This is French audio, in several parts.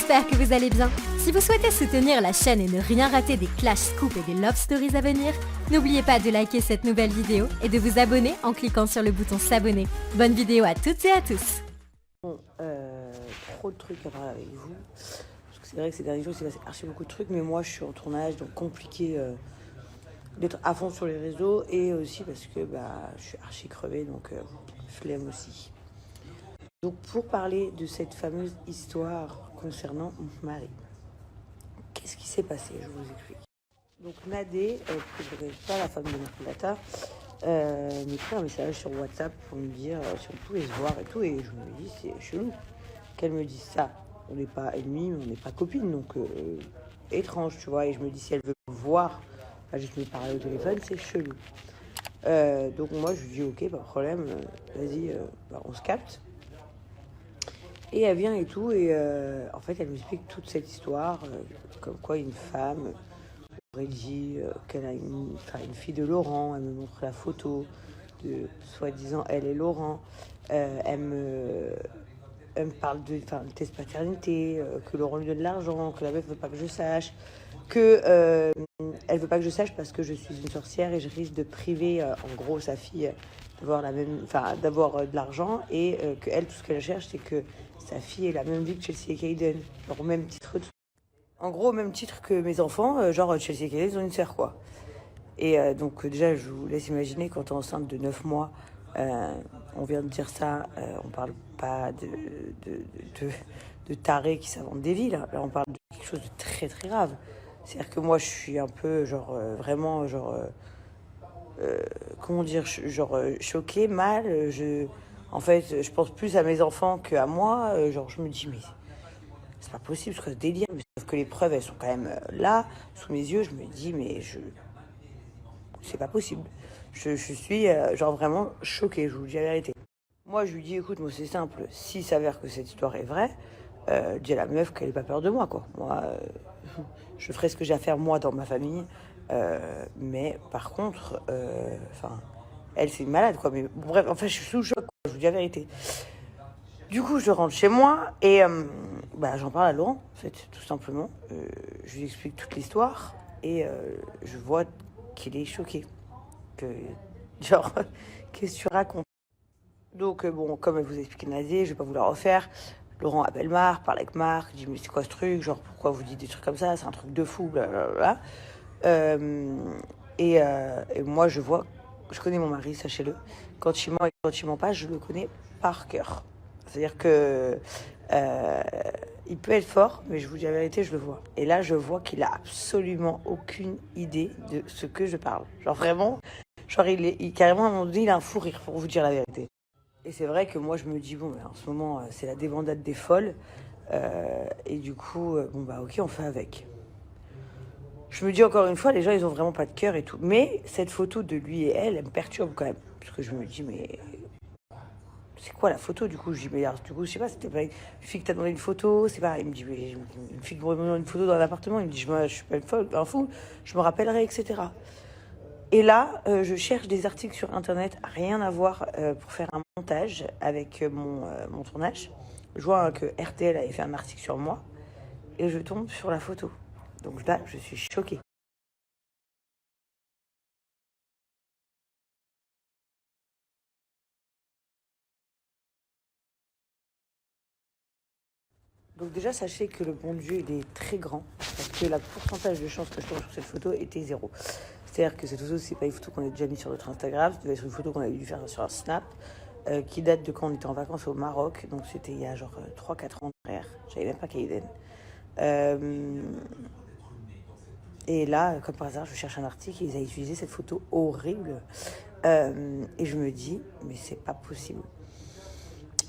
j'espère que vous allez bien. Si vous souhaitez soutenir la chaîne et ne rien rater des clash scoops et des love stories à venir, n'oubliez pas de liker cette nouvelle vidéo et de vous abonner en cliquant sur le bouton s'abonner. Bonne vidéo à toutes et à tous. Bon, trop de trucs à parler avec vous. Parce que c'est vrai que ces derniers jours, il s'est passé archi beaucoup de trucs, mais moi je suis en tournage, donc compliqué d'être à fond sur les réseaux, et aussi parce que je suis archi crevée, donc flemme aussi. Donc pour parler de cette fameuse histoire concernant mon mari, qu'est-ce qui s'est passé? Je vous explique. Donc Nadé, que je ne connais pas, la femme de mon fondateur, m'écrit un message sur WhatsApp pour me dire si on pouvait se voir et tout, et je me dis c'est chelou qu'elle me dise ça. On n'est pas ennemis, mais on n'est pas copines, donc étrange, tu vois. Et je me dis si elle veut me voir, pas juste me parler au téléphone, c'est chelou. Donc moi je lui dis ok, pas de problème, vas-y, on se capte. Et elle vient et tout, et en fait elle m'explique toute cette histoire, comme quoi une femme aurait dit qu'elle a une fille de Laurent. Elle me montre la photo de soi-disant elle et Laurent. Elle me parle de test paternité, que Laurent lui donne de l'argent, que la meuf veut pas que je sache, que elle veut pas que je sache parce que je suis une sorcière et je risque de priver en gros sa fille d'avoir de l'argent, et que elle, tout ce qu'elle cherche, c'est que sa fille ait la même vie que Chelsea et Kayden, genre au même titre, en gros au même titre que mes enfants, genre Chelsea et Kayden, ils ont une sœur quoi. Et donc déjà je vous laisse imaginer, quand t'es enceinte de 9 mois, on vient de dire ça, on parle pas de tarés qui s'inventent des vies, là on parle de quelque chose de très très grave. C'est-à-dire que moi je suis un peu vraiment comment dire, choquée, mal. En fait, je pense plus à mes enfants qu'à moi. Je me dis, mais c'est pas possible, ce délire. Mais sauf que les preuves, elles sont quand même là, sous mes yeux. Je me dis, mais c'est pas possible. Je suis vraiment choquée, je vous dis la vérité. Moi, je lui dis, écoute, moi c'est simple. S'il s'avère que cette histoire est vraie, dis à la meuf qu'elle n'ait pas peur de moi, quoi. Moi, je ferai ce que j'ai à faire, moi, dans ma famille. Mais par contre, elle c'est une malade quoi. Mais bref, je suis sous choc, quoi, je vous dis la vérité. Du coup, je rentre chez moi et j'en parle à Laurent, en fait, tout simplement. Je lui explique toute l'histoire et je vois qu'il est choqué. Que qu'est-ce que tu racontes? Donc comme elle vous a expliqué Nadia, je vais pas vous la refaire. Laurent appelle Marc, parle avec Marc, dit mais c'est quoi ce truc? Genre pourquoi vous dites des trucs comme ça? C'est un truc de fou, blablabla. Et moi je connais mon mari, sachez-le. Quand il ment et quand il ment pas, je le connais par cœur. C'est-à-dire que il peut être fort, mais je vous dis la vérité, je le vois. Et là, je vois qu'il a absolument aucune idée de ce que je parle. Genre vraiment, carrément à un moment donné, il a un fou rire, pour vous dire la vérité. Et c'est vrai que moi, je me dis bon, en ce moment, c'est la débandade des folles. Et du coup, ok, on fait avec. Je me dis encore une fois, les gens, ils ont vraiment pas de cœur et tout. Mais cette photo de lui et elle me perturbe quand même. Parce que je me dis, mais c'est quoi la photo du coup? Je dis, mais alors, du coup, je sais pas, c'était pas une fille qui t'a demandé une photo, c'est pas. Il me dit, mais une fille qui me demande une photo dans l'appartement. Il me dit, je suis pas une folle, un fou, je me rappellerai, etc. Et là, je cherche des articles sur internet, rien à voir, pour faire un montage avec mon tournage. Je vois que RTL avait fait un article sur moi et je tombe sur la photo. Donc là, je suis choquée. Donc déjà, sachez que le bon Dieu, il est très grand, parce que le pourcentage de chances que je tombe sur cette photo était 0. C'est-à-dire que cette photo, c'est pas une photo qu'on a déjà mise sur notre Instagram, ça devait être une photo qu'on avait dû faire sur un Snap, qui date de quand on était en vacances au Maroc, donc c'était il y a 3-4 ans derrière. J'avais même pas Kayden. Et là, comme par hasard, je cherche un article et ils avaient utilisé cette photo horrible. Et je me dis, mais c'est pas possible.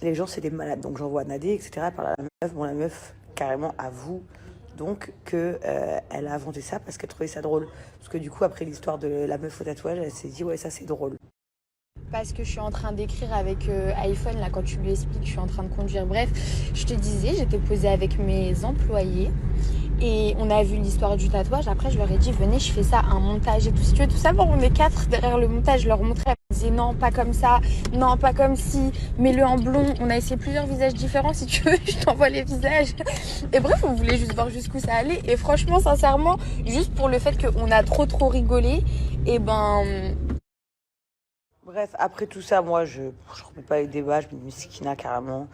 Les gens, c'est des malades. Donc j'envoie Nadé, etc. Par la meuf. Bon, la meuf, carrément, avoue donc qu'elle a inventé ça parce qu'elle trouvait ça drôle. Parce que du coup, après l'histoire de la meuf au tatouage, elle s'est dit, ouais, ça c'est drôle. Parce que je suis en train d'écrire avec iPhone, là, quand tu lui expliques, je suis en train de conduire. Bref, je te disais, j'étais posée avec mes employés. Et on a vu l'histoire du tatouage. Après, je leur ai dit, venez, je fais ça, un montage et tout. Si tu veux tout savoir, on est 4 derrière le montage. Je leur montrais. Elles me disaient, non, pas comme ça. Non, pas comme si. Mets-le en blond. On a essayé plusieurs visages différents. Si tu veux, je t'envoie les visages. Et bref, on voulait juste voir jusqu'où ça allait. Et franchement, sincèrement, juste pour le fait qu'on a trop rigolé, et ben... Bref, après tout ça, moi, je remets pas les débats. Je me dis, mais c'est Kina, carrément.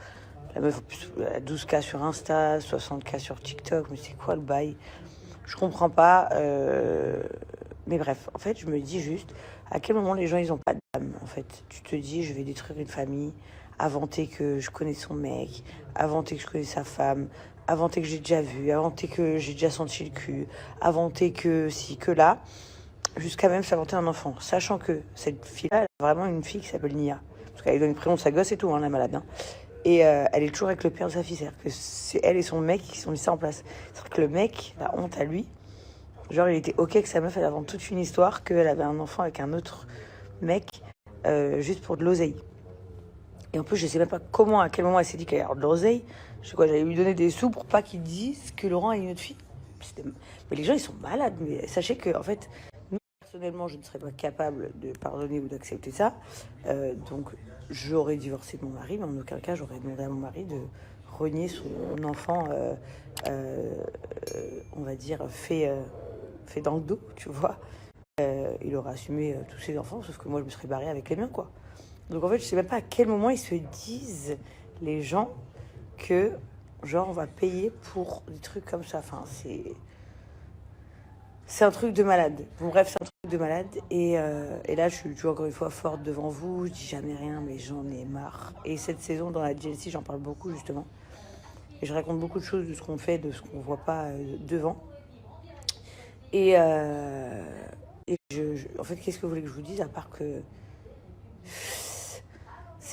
La meuf, elle a 12K sur Insta, 60K sur TikTok. Mais c'est quoi le bail? Je comprends pas. Mais bref, en fait, je me dis juste, à quel moment les gens, ils ont pas d'âme, en fait. Tu te dis, je vais détruire une famille, inventer que je connais son mec, inventer que je connais sa femme, inventer que j'ai déjà vu, inventer que j'ai déjà senti le cul, inventer que si, que là, jusqu'à même s'inventer un enfant. Sachant que cette fille-là, elle a vraiment une fille qui s'appelle Nia. Parce qu'elle donne le prénom de sa gosse et tout, hein, la malade. Hein. Et elle est toujours avec le père de sa fille. C'est-à-dire que c'est elle et son mec qui sont mis ça en place. C'est-à-dire que le mec, la honte à lui, genre il était ok que sa meuf, elle invente toute une histoire, qu'elle avait un enfant avec un autre mec, juste pour de l'oseille. Et en plus, je sais même pas comment, à quel moment elle s'est dit qu'elle allait avoir de l'oseille. Je sais quoi, j'allais lui donner des sous pour pas qu'ils disent que Laurent a une autre fille. Mais les gens, ils sont malades. Mais sachez que, en fait, nous, personnellement, je ne serais pas capable de pardonner ou d'accepter ça. Donc, j'aurais divorcé de mon mari, mais en aucun cas, j'aurais demandé à mon mari de renier son enfant, on va dire, fait dans le dos, tu vois. Il aurait assumé tous ses enfants, sauf que moi, je me serais barrée avec les miens, quoi. Donc, en fait, je sais même pas à quel moment ils se disent, les gens, que, genre, on va payer pour des trucs comme ça. Enfin, c'est un truc de malade. Bon, bref, c'est un truc de malade. Et là, je suis toujours encore une fois forte devant vous. Je dis jamais rien, mais j'en ai marre. Et cette saison, dans la DLC, j'en parle beaucoup, justement. Et je raconte beaucoup de choses de ce qu'on fait, de ce qu'on voit pas devant. Et en fait, qu'est-ce que vous voulez que je vous dise, à part que...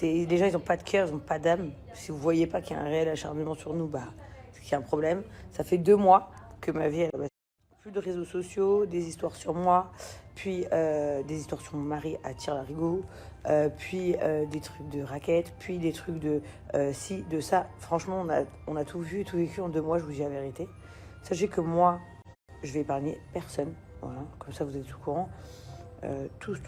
les gens, ils n'ont pas de cœur, ils n'ont pas d'âme. Si vous voyez pas qu'il y a un réel acharnement sur nous, bah, c'est qu'il y a un problème. Ça fait 2 mois que ma vie, elle, plus de réseaux sociaux, des histoires sur moi, puis des histoires sur mon mari à tire-larigot, puis des trucs de raquettes, puis des trucs de ci, de ça. Franchement, on a tout vu et tout vécu en 2 mois, je vous dis la vérité. Sachez que moi, je vais épargner personne. Voilà, comme ça vous êtes au courant. Tous.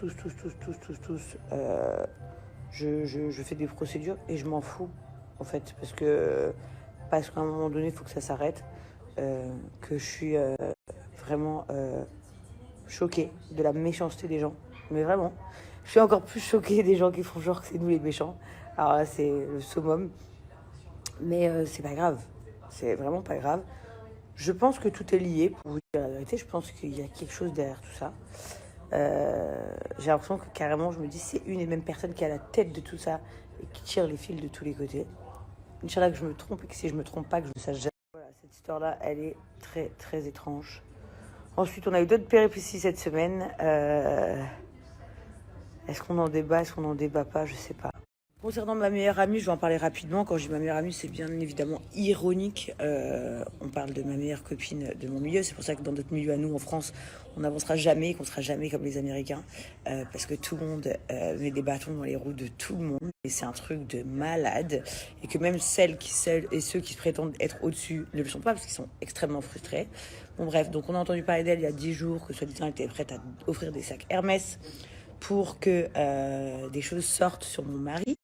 Je fais des procédures et je m'en fous, en fait, parce qu'à un moment donné, il faut que ça s'arrête. Que je suis vraiment choquée de la méchanceté des gens. Mais vraiment, je suis encore plus choquée des gens qui font genre que c'est nous les méchants. Alors là, c'est le summum. Mais c'est pas grave. C'est vraiment pas grave. Je pense que tout est lié, pour vous dire la vérité. Je pense qu'il y a quelque chose derrière tout ça. J'ai l'impression que carrément, je me dis, c'est une et même personne qui a la tête de tout ça et qui tire les fils de tous les côtés. Inch'Allah que je me trompe et que si je me trompe pas, que je ne sache jamais. Voilà, cette histoire-là, elle est très étrange. Ensuite, on a eu d'autres péripéties cette semaine. Est-ce qu'on en débat, est-ce qu'on n'en débat pas, je sais pas. Concernant ma meilleure amie, je vais en parler rapidement. Quand je dis ma meilleure amie, c'est bien évidemment ironique. On parle de ma meilleure copine de mon milieu. C'est pour ça que dans notre milieu à nous, en France, on n'avancera jamais, qu'on sera jamais comme les Américains. Parce que tout le monde met des bâtons dans les roues de tout le monde. Et c'est un truc de malade. Et que même celles et ceux qui se prétendent être au-dessus ne le sont pas parce qu'ils sont extrêmement frustrés. Bon bref, donc on a entendu parler d'elle il y a 10 jours que soi-disant elle était prête à offrir des sacs Hermès pour que des choses sortent sur mon mari.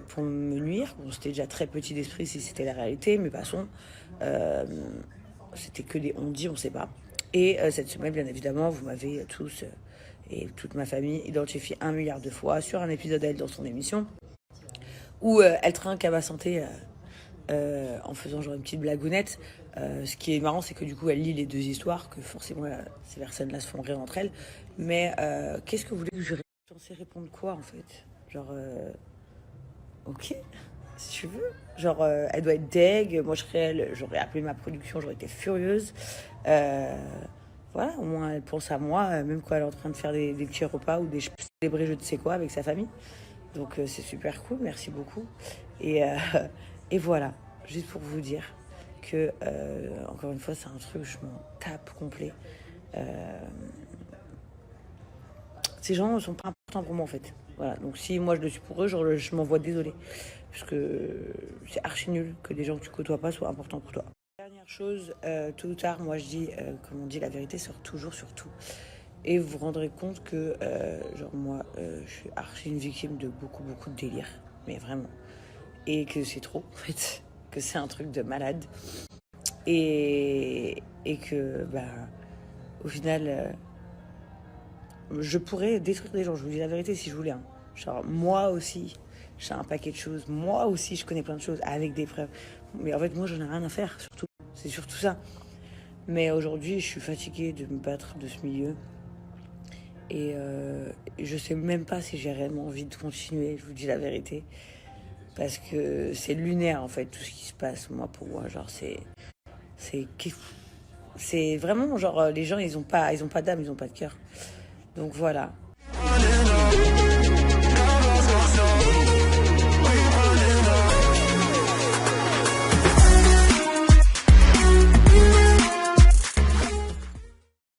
Pour me nuire. Bon, c'était déjà très petit d'esprit si c'était la réalité, mais passons. C'était que des on dit, on sait pas. Et cette semaine, bien évidemment, vous m'avez tous et toute ma famille identifié 1 milliard de fois sur un épisode d'elle dans son émission où elle trinque à ma santé en faisant genre une petite blagounette. Ce qui est marrant, c'est que du coup, elle lit les 2 histoires, que forcément, ces personnes-là se font rire entre elles. Mais qu'est-ce que vous voulez que je réponde? Censée répondre quoi, en fait? Genre... Ok, si tu veux. Genre, elle doit être deg. Moi, je serais elle. J'aurais appelé ma production, j'aurais été furieuse. Voilà, au moins, elle pense à moi, même quand elle est en train de faire des petits repas ou des célébrer je ne sais quoi avec sa famille. Donc, c'est super cool, merci beaucoup. Et voilà, juste pour vous dire que, encore une fois, c'est un truc, je m'en tape complet. Ces gens ne sont pas importants pour moi, en fait. Voilà, donc si moi je le suis pour eux, genre, je m'envoie désolée. Parce que c'est archi nul que des gens que tu côtoies pas soient importants pour toi. Dernière chose, tôt ou tard, moi je dis, comme on dit, la vérité sort toujours sur tout. Et vous vous rendrez compte que, genre moi, je suis archi une victime de beaucoup de délire. Mais vraiment. Et que c'est trop, en fait. Que c'est un truc de malade. Et que, bah, au final, je pourrais détruire des gens, je vous dis la vérité si je voulais. Hein. Genre, moi aussi, j'ai un paquet de choses. Moi aussi, je connais plein de choses avec des preuves. Mais en fait, moi, j'en ai rien à faire, surtout. C'est surtout ça. Mais aujourd'hui, je suis fatiguée de me battre de ce milieu. Et je sais même pas si j'ai réellement envie de continuer, je vous dis la vérité. Parce que c'est lunaire, en fait, tout ce qui se passe, moi, pour moi. Genre, c'est vraiment, genre, les gens, ils ont pas d'âme, ils ont pas de cœur. Donc voilà.